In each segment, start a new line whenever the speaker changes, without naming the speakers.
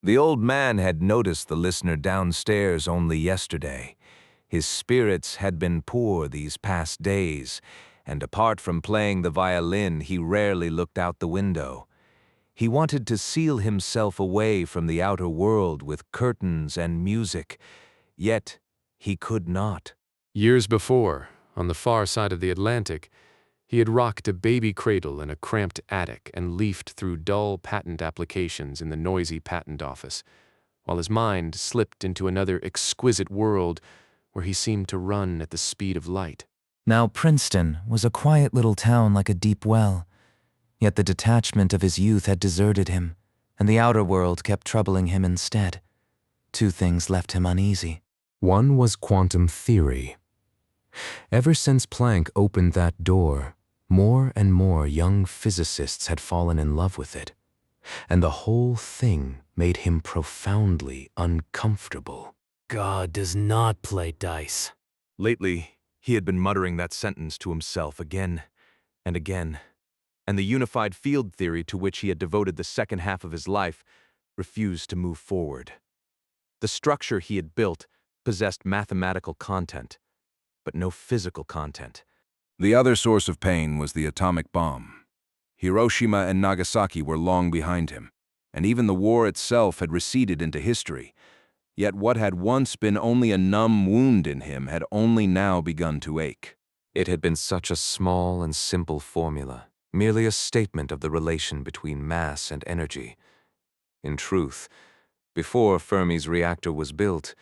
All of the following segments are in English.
The old man had noticed the listener downstairs only yesterday. His spirits had been poor these past days, and apart from playing the violin, he rarely looked out the window. He wanted to seal himself away from the outer world with curtains and music, yet he could not.
Years before, on the far side of the Atlantic, he had rocked a baby cradle in a cramped attic and leafed through dull patent applications in the noisy patent office, while his mind slipped into another exquisite world where he seemed to run at the speed of light.
Now Princeton was a quiet little town like a deep well, yet the detachment of his youth had deserted him, and the outer world kept troubling him instead. Two things left him uneasy.
One was quantum theory. Ever since Planck opened that door, more and more young physicists had fallen in love with it, and the whole thing made him profoundly uncomfortable.
God does not play dice.
Lately, he had been muttering that sentence to himself again and again, and the unified field theory to which he had devoted the second half of his life refused to move forward. The structure he had built possessed mathematical content, but no physical content.
The other source of pain was the atomic bomb. Hiroshima and Nagasaki were long behind him, and even the war itself had receded into history. Yet what had once been only a numb wound in him had only now begun to ache.
It had been such a small and simple formula, merely a statement of the relation between mass and energy. In truth, before Fermi's reactor was built,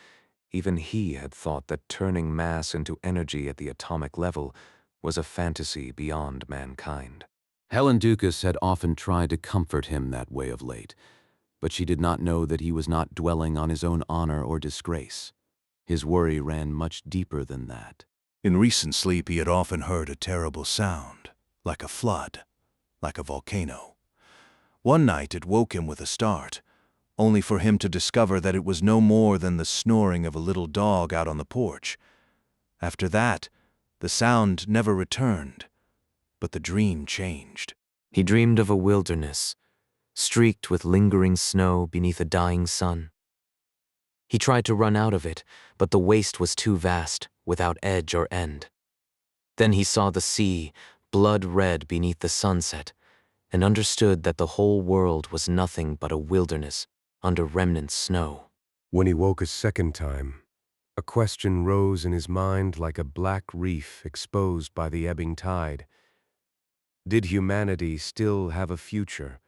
even he had thought that turning mass into energy at the atomic level was a fantasy beyond mankind.
Helen Dukas had often tried to comfort him that way of late, but she did not know that he was not dwelling on his own honor or disgrace. His worry ran much deeper than that.
In recent sleep he had often heard a terrible sound, like a flood, like a volcano. One night it woke him with a start, only for him to discover that it was no more than the snoring of a little dog out on the porch. After that, the sound never returned, but the dream changed.
He dreamed of a wilderness, streaked with lingering snow beneath a dying sun. He tried to run out of it, but the waste was too vast, without edge or end. Then he saw the sea, blood red beneath the sunset, and understood that the whole world was nothing but a wilderness under remnant snow.
When he woke a second time, a question rose in his mind like a black reef exposed by the ebbing tide. Did humanity still have a future?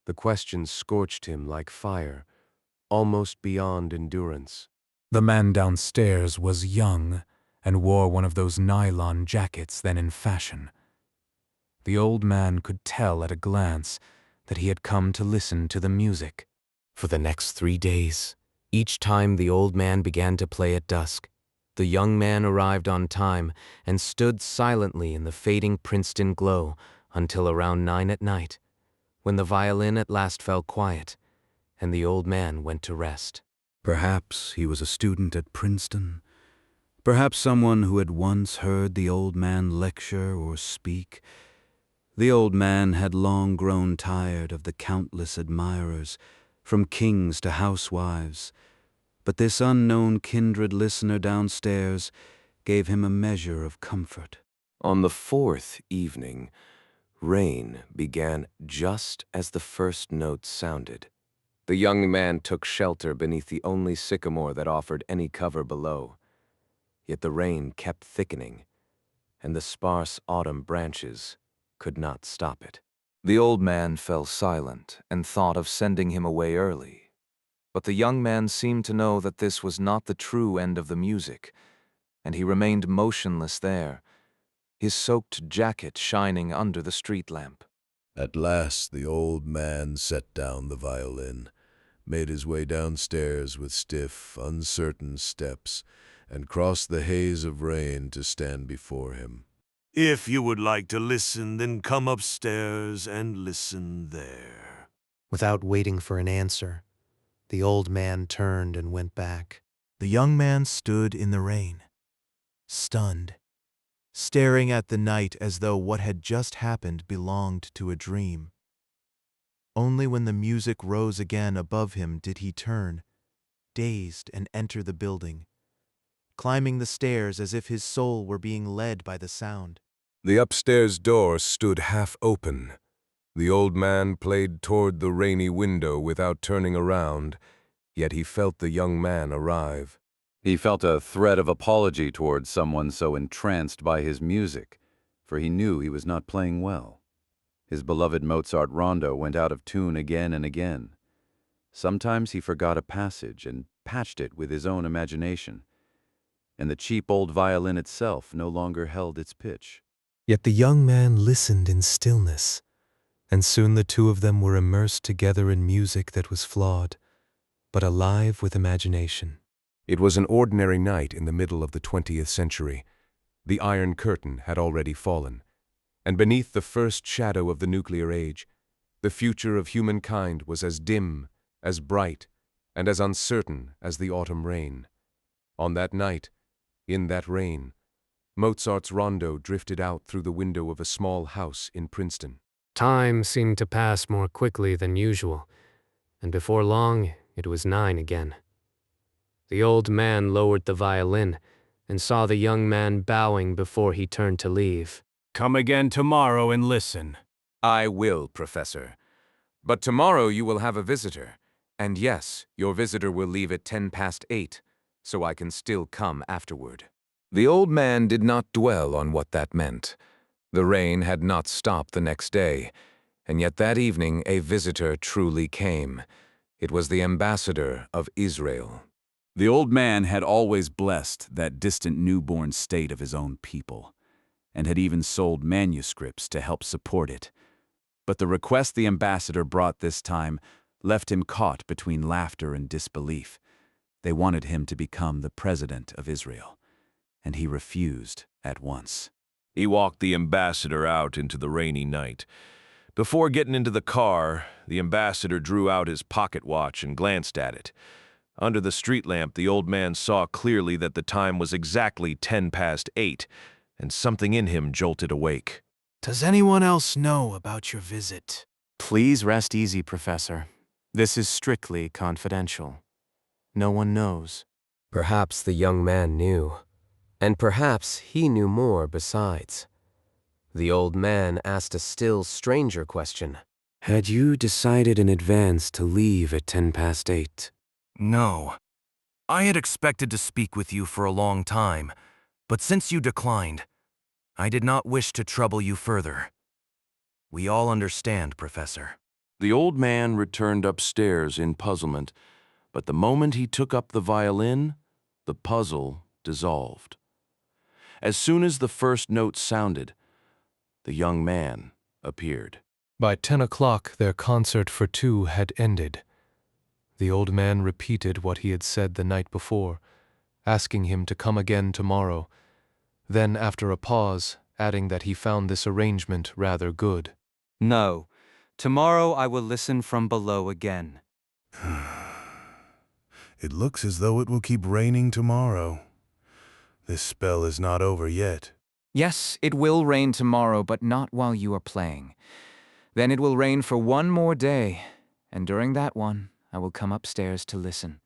The question scorched him like fire, almost beyond endurance.
The man downstairs was young and wore one of those nylon jackets then in fashion. The old man could tell at a glance that he had come to listen to the music.
For the next 3 days, each time the old man began to play at dusk, the young man arrived on time and stood silently in the fading Princeton glow until around 9 at night, when the violin at last fell quiet and the old man went to rest.
Perhaps he was a student at Princeton. Perhaps someone who had once heard the old man lecture or speak. The old man had long grown tired of the countless admirers, from kings to housewives, but this unknown kindred listener downstairs gave him a measure of comfort.
On the fourth evening, rain began just as the first notes sounded. The young man took shelter beneath the only sycamore that offered any cover below. Yet the rain kept thickening, and the sparse autumn branches could not stop it. The old man fell silent and thought of sending him away early. But the young man seemed to know that this was not the true end of the music, and he remained motionless there, his soaked jacket shining under the street lamp.
At last the old man set down the violin, made his way downstairs with stiff, uncertain steps, and crossed the haze of rain to stand before him.
If you would like to listen, then come upstairs and listen there.
Without waiting for an answer, the old man turned and went back.
The young man stood in the rain, stunned, staring at the night as though what had just happened belonged to a dream.
Only when the music rose again above him did he turn, dazed, and enter the building, climbing the stairs as if his soul were being led by the sound.
The upstairs door stood half open. The old man played toward the rainy window without turning around, yet he felt the young man arrive.
He felt a thread of apology towards someone so entranced by his music, for he knew he was not playing well. His beloved Mozart rondo went out of tune again and again. Sometimes he forgot a passage and patched it with his own imagination, and the cheap old violin itself no longer held its pitch.
Yet the young man listened in stillness, and soon the two of them were immersed together in music that was flawed, but alive with imagination.
It was an ordinary night in the middle of the 20th century. The Iron Curtain had already fallen, and beneath the first shadow of the nuclear age, the future of humankind was as dim, as bright, and as uncertain as the autumn rain. On that night, in that rain, Mozart's rondo drifted out through the window of a small house in Princeton.
Time seemed to pass more quickly than usual, and before long it was 9 again. The old man lowered the violin and saw the young man bowing before he turned to leave.
Come again tomorrow and listen.
I will, Professor. But tomorrow you will have a visitor. And yes, your visitor will leave at 8:10, so I can still come afterward. The old man did not dwell on what that meant. The rain had not stopped the next day, and yet that evening a visitor truly came. It was the ambassador of Israel.
The old man had always blessed that distant newborn state of his own people, and had even sold manuscripts to help support it. But the request the ambassador brought this time left him caught between laughter and disbelief. They wanted him to become the president of Israel, and he refused at once.
He walked the ambassador out into the rainy night. Before getting into the car, the ambassador drew out his pocket watch and glanced at it. Under the street lamp, the old man saw clearly that the time was exactly 8:10, and something in him jolted awake.
Does anyone else know about your visit?
Please rest easy, Professor. This is strictly confidential. No one knows.
Perhaps the young man knew, and perhaps he knew more besides. The old man asked a still stranger question.
Had you decided in advance to leave at 8:10?
No. I had expected to speak with you for a long time, but since you declined, I did not wish to trouble you further. We all understand, Professor.
The old man returned upstairs in puzzlement, but the moment he took up the violin, the puzzle dissolved. As soon as the first note sounded, the young man appeared.
By 10 o'clock, their concert for two had ended. The old man repeated what he had said the night before, asking him to come again tomorrow, then after a pause, adding that he found this arrangement rather good.
No. Tomorrow I will listen from below again.
It looks as though it will keep raining tomorrow. This spell is not over yet.
Yes, it will rain tomorrow, but not while you are playing. Then it will rain for one more day, and during that one, I will come upstairs to listen.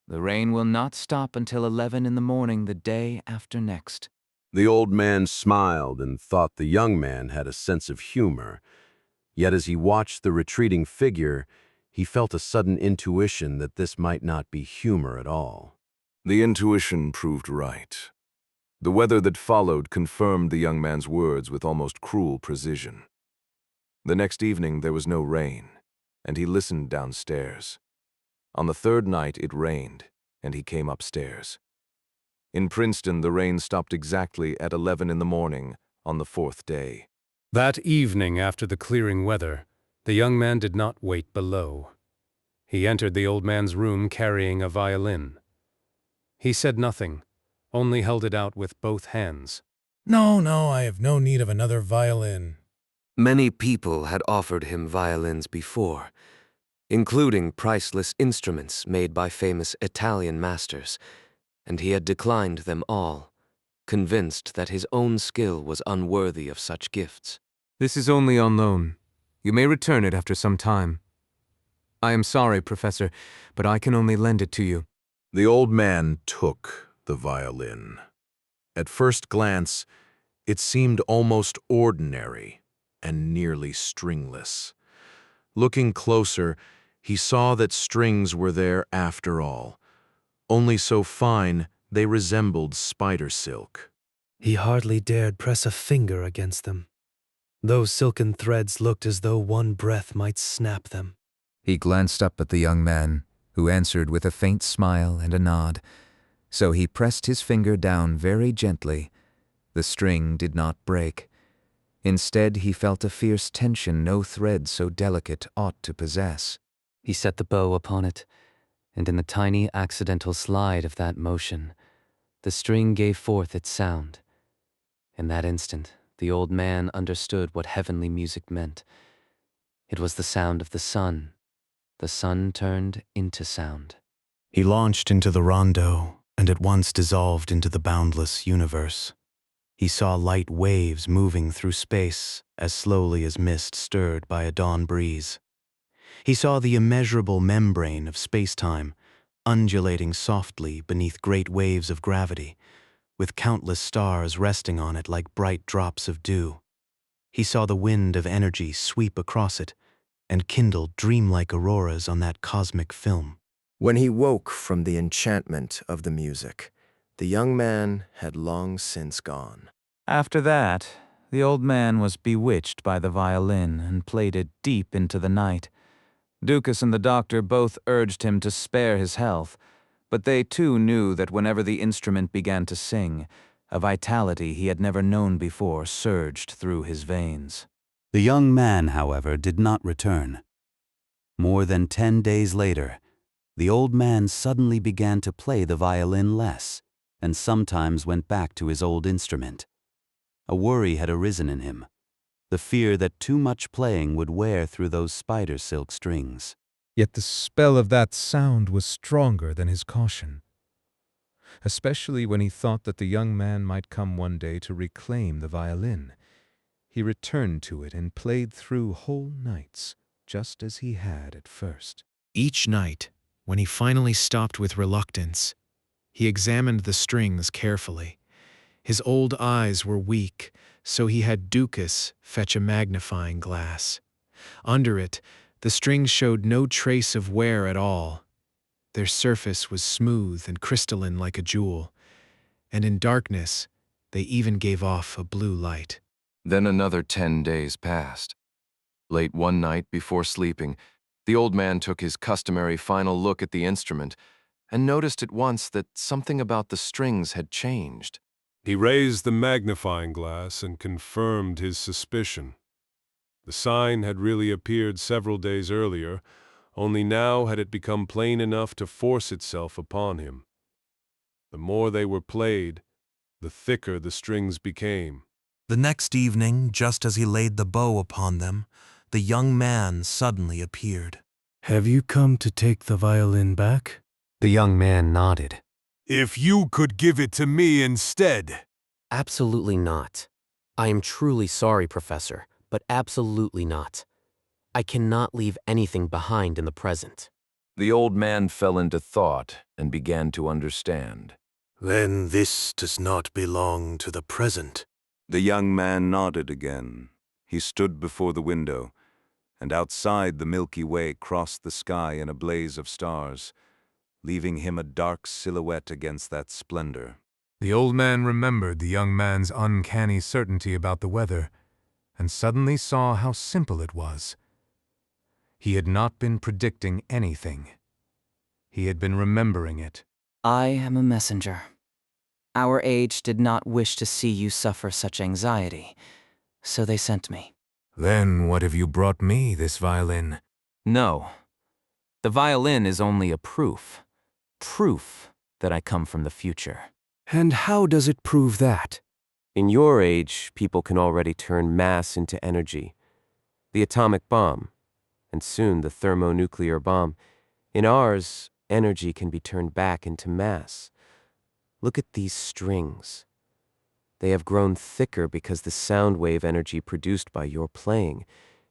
The rain will not stop until 11 in the morning the day after next.
The old man smiled and thought the young man had a sense of humor. Yet as he watched the retreating figure, he felt a sudden intuition that this might not be humor at all.
The intuition proved right. The weather that followed confirmed the young man's words with almost cruel precision. The next evening there was no rain, and he listened downstairs. On the third night it rained, and he came upstairs. In Princeton, the rain stopped exactly at 11 in the morning on the fourth day.
That evening, after the clearing weather, the young man did not wait below. He entered the old man's room carrying a violin. He said nothing, only held it out with both hands.
No, I have no need of another violin.
Many people had offered him violins before, including priceless instruments made by famous Italian masters, and he had declined them all, convinced that his own skill was unworthy of such gifts.
This is only on loan.
You may return it after some time. I am sorry, Professor, but I can only lend it to you.
The old man took the violin. At first glance, it seemed almost ordinary and nearly stringless. Looking closer, he saw that strings were there after all, only so fine they resembled spider silk.
He hardly dared press a finger against them. Those silken threads looked as though one breath might snap them.
He glanced up at the young man, who answered with a faint smile and a nod. So he pressed his finger down very gently. The string did not break. Instead, he felt a fierce tension no thread so delicate ought to possess.
He set the bow upon it, and in the tiny accidental slide of that motion, the string gave forth its sound. In that instant, the old man understood what heavenly music meant. It was the sound of the sun turned into sound.
He launched into the rondo and at once dissolved into the boundless universe. He saw light waves moving through space as slowly as mist stirred by a dawn breeze. He saw the immeasurable membrane of space-time undulating softly beneath great waves of gravity, with countless stars resting on it like bright drops of dew. He saw the wind of energy sweep across it and kindle dreamlike auroras on that cosmic film.
When he woke from the enchantment of the music, the young man had long since gone.
After that, the old man was bewitched by the violin and played it deep into the night. Ducas and the doctor both urged him to spare his health, but they too knew that whenever the instrument began to sing, a vitality he had never known before surged through his veins.
The young man, however, did not return. More than 10 days later, the old man suddenly began to play the violin less, and sometimes went back to his old instrument. A worry had arisen in him, the fear that too much playing would wear through those spider silk strings.
Yet the spell of that sound was stronger than his caution, especially when he thought that the young man might come one day to reclaim the violin. He returned to it and played through whole nights, just as he had at first.
Each night, when he finally stopped with reluctance, he examined the strings carefully. His old eyes were weak, so he had Ducas fetch a magnifying glass. Under it, the strings showed no trace of wear at all. Their surface was smooth and crystalline like a jewel, and in darkness, they even gave off a blue light.
Then another 10 days passed. Late one night before sleeping, the old man took his customary final look at the instrument and noticed at once that something about the strings had changed.
He raised the magnifying glass and confirmed his suspicion. The sign had really appeared several days earlier, only now had it become plain enough to force itself upon him. The more they were played, the thicker the strings became.
The next evening, just as he laid the bow upon them, the young man suddenly appeared.
Have you come to take the violin back?
The young man nodded.
If you could give it to me instead.
Absolutely not. I am truly sorry, Professor, but absolutely not. I cannot leave anything behind in the present.
The old man fell into thought and began to understand.
Then this does not belong to the present.
The young man nodded again. He stood before the window, and outside the Milky Way crossed the sky in a blaze of stars, leaving him a dark silhouette against that splendor.
The old man remembered the young man's uncanny certainty about the weather, and suddenly saw how simple it was. He had not been predicting anything. He had been remembering it.
I am a messenger. Our age did not wish to see you suffer such anxiety, so they sent me.
Then what have you brought me, this violin?
No. The violin is only a proof that I come from the future.
And how does it prove that? In your age, people can already turn mass into energy. The atomic bomb, and soon the thermonuclear bomb. In ours, energy can be turned back into mass. Look at these strings. They have grown thicker because the sound wave energy produced by your playing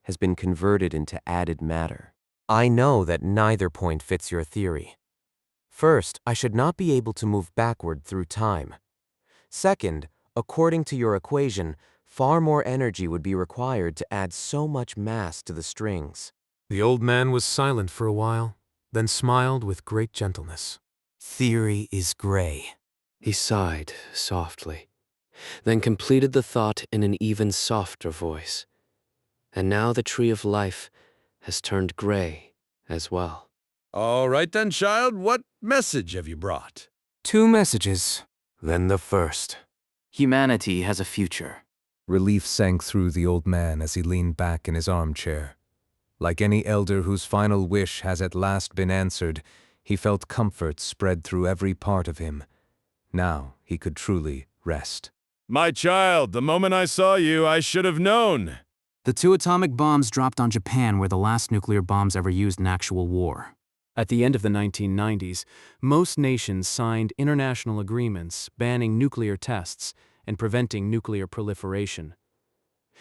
has been converted into added matter. I know that neither point fits your theory. First, I should not be able to move backward through time. Second, according to your equation, far more energy would be required to add so much mass to the strings.
The old man was silent for a while, then smiled with great gentleness.
Theory is gray. He sighed softly, then completed the thought in an even softer voice. And now the tree of life has turned gray as well.
All right then, child, what message have you brought?
2 messages.
Then the first.
Humanity has a future.
Relief sank through the old man as he leaned back in his armchair. Like any elder whose final wish has at last been answered, he felt comfort spread through every part of him. Now he could truly rest.
My child, the moment I saw you, I should have known.
The 2 atomic bombs dropped on Japan were the last nuclear bombs ever used in actual war.
At the end of the 1990s, most nations signed international agreements banning nuclear tests and preventing nuclear proliferation.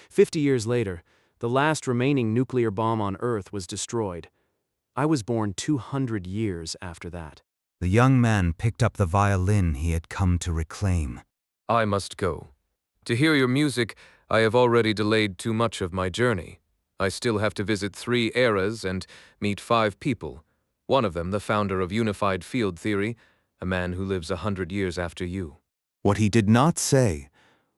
50 years later, the last remaining nuclear bomb on Earth was destroyed. I was born 200 years after that.
The young man picked up the violin he had come to reclaim.
I must go. To hear your music, I have already delayed too much of my journey. I still have to visit 3 eras and meet 5 people. One of them the founder of unified field theory, a man who lives 100 years after you.
What he did not say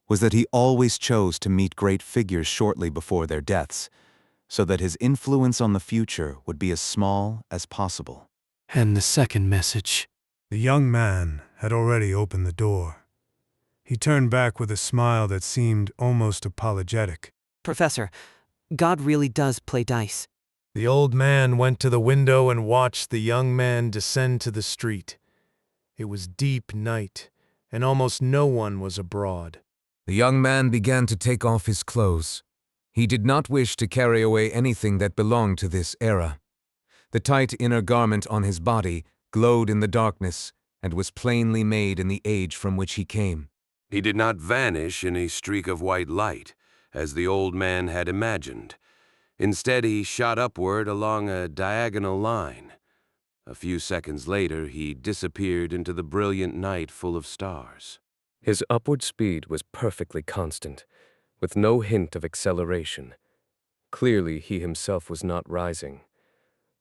was that he always chose to meet great figures shortly before their deaths, so that his influence on the future would be as small as possible.
And the second message.
The young man had already opened the door. He turned back with a smile that seemed almost apologetic.
Professor, God really does play dice.
The old man went to the window and watched the young man descend to the street. It was deep night, and almost no one was abroad.
The young man began to take off his clothes. He did not wish to carry away anything that belonged to this era. The tight inner garment on his body glowed in the darkness and was plainly made in the age from which he came.
He did not vanish in a streak of white light, as the old man had imagined. Instead, he shot upward along a diagonal line. A few seconds later, he disappeared into the brilliant night full of stars.
His upward speed was perfectly constant, with no hint of acceleration. Clearly, he himself was not rising.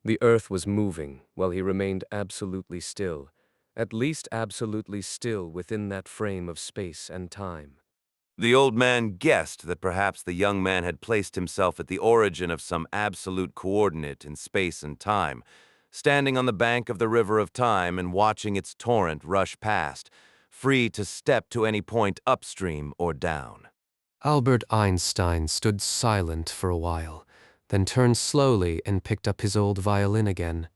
The earth was moving while he remained absolutely still, at least absolutely still within that frame of space and time.
The old man guessed that perhaps the young man had placed himself at the origin of some absolute coordinate in space and time, standing on the bank of the river of time and watching its torrent rush past, free to step to any point upstream or down.
Albert Einstein stood silent for a while, then turned slowly and picked up his old violin again.